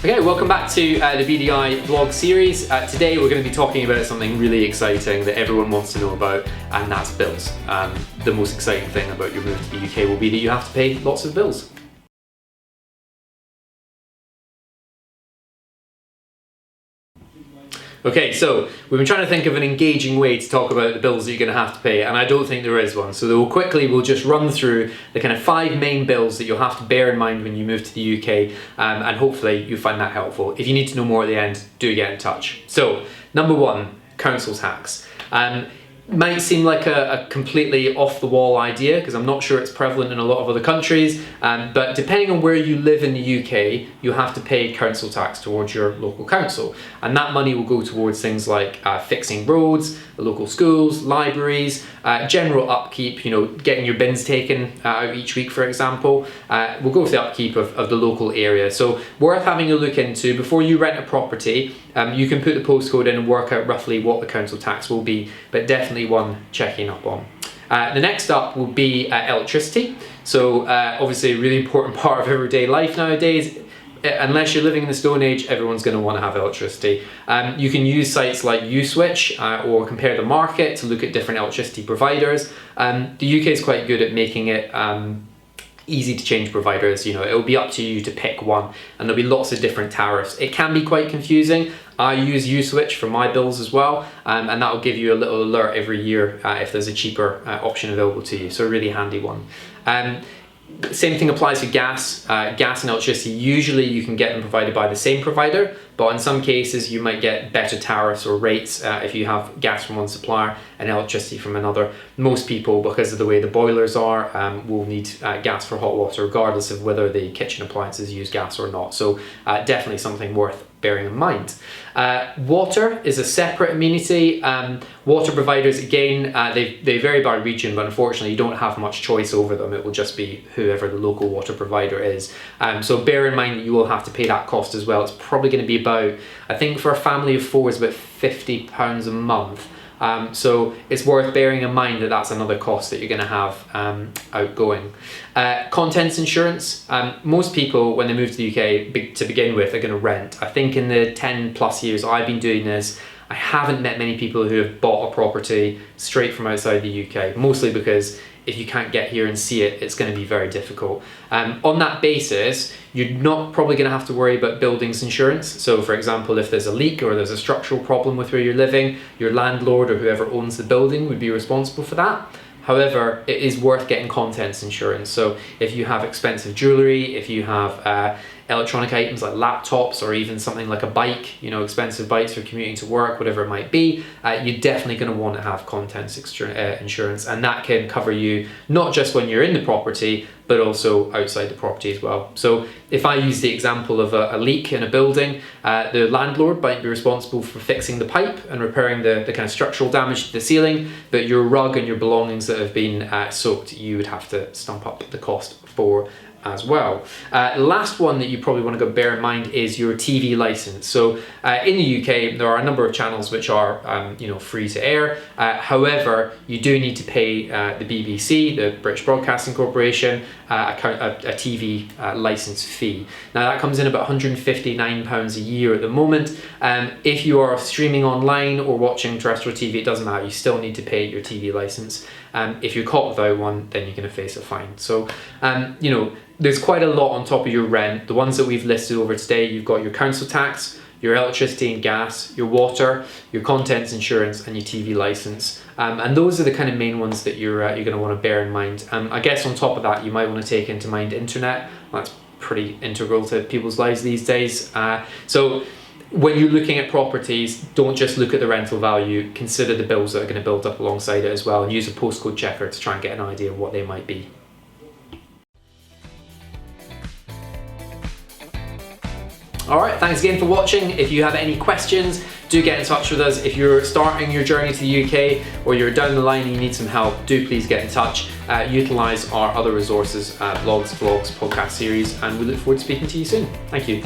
Okay, welcome back to the BDI vlog series. Today we're going to be talking about something really exciting that everyone wants to know about, and that's bills. The most exciting thing about your move to the UK will be that you have to pay lots of bills. Okay, so we've been trying to think of an engaging way to talk about the bills that you're going to have to pay, and I don't think there is one. So we'll just run through the kind of 5 main bills that you'll have to bear in mind when you move to the UK, and hopefully you find that helpful. If you need to know more at the end, do get in touch. So, number 1, council tax. Might seem like a completely off-the-wall idea because I'm not sure it's prevalent in a lot of other countries, but depending on where you live in the UK, you have to pay council tax towards your local council, and that money will go towards things like fixing roads, local schools, libraries, general upkeep, getting your bins taken out each week, for example. We'll go for the upkeep of the local area. So worth having a look into before you rent a property. You can put the postcode in and work out roughly what the council tax will be, but definitely one checking up on. The next up will be electricity. So obviously a really important part of everyday life nowadays. Unless you're living in the Stone Age, everyone's going to want to have electricity. You can use sites like Uswitch or Compare the Market to look at different electricity providers. The UK is quite good at making it easy to change providers. It'll be up to you to pick one, and there'll be lots of different tariffs. It can be quite confusing. I use Uswitch for my bills as well, and that will give you a little alert every year if there's a cheaper option available to you, so a really handy one. Same thing applies to gas. Gas and electricity, usually you can get them provided by the same provider, but in some cases you might get better tariffs or rates if you have gas from one supplier and electricity from another. Most people, because of the way the boilers are, will need gas for hot water regardless of whether the kitchen appliances use gas or not. So definitely something worth bearing in mind. Water is a separate amenity. Water providers, again, they vary by region, but unfortunately you don't have much choice over them. It will just be whoever the local water provider is. So bear in mind that you will have to pay that cost as well. It's probably going to be about, I think for a family of 4 is about £50 a month. So it's worth bearing in mind that that's another cost that you're going to have outgoing. Contents insurance. Most people, when they move to the UK to begin with, are going to rent. I think in the 10 plus years I've been doing this, I haven't met many people who have bought a property straight from outside the UK, mostly because if you can't get here and see it, it's going to be very difficult. On that basis, you're not probably going to have to worry about buildings insurance. So for example, if there's a leak or there's a structural problem with where you're living, your landlord or whoever owns the building would be responsible for that. However, it is worth getting contents insurance. So if you have expensive jewellery, if you have electronic items like laptops or even something like a bike, expensive bikes for commuting to work, whatever it might be, you're definitely going to want to have contents insurance, and that can cover you not just when you're in the property but also outside the property as well. So if I use the example of a leak in a building, the landlord might be responsible for fixing the pipe and repairing the kind of structural damage to the ceiling, but your rug and your belongings that have been soaked, you would have to stump up the cost for as well. Last one that you probably want to bear in mind is your TV license. So in the UK there are a number of channels which are free to air. However, you do need to pay the BBC, the British Broadcasting Corporation, a TV license fee. Now that comes in about £159 a year at the moment. If you are streaming online or watching terrestrial TV, it doesn't matter, you still need to pay your TV license. If you're caught without one, then you're going to face a fine. So there's quite a lot on top of your rent. The ones that we've listed over today, you've got your council tax, your electricity and gas, your water, your contents insurance, and your TV license. And those are the kind of main ones that you're going to want to bear in mind. I guess on top of that, you might want to take into mind internet. That's pretty integral to people's lives these days. So when you're looking at properties, don't just look at the rental value, consider the bills that are going to build up alongside it as well, and use a postcode checker to try and get an idea of what they might be. Alright, thanks again for watching. If you have any questions, do get in touch with us. If you're starting your journey to the UK or you're down the line and you need some help, do please get in touch. Utilise our other resources, blogs, vlogs, podcast series, and we look forward to speaking to you soon. Thank you.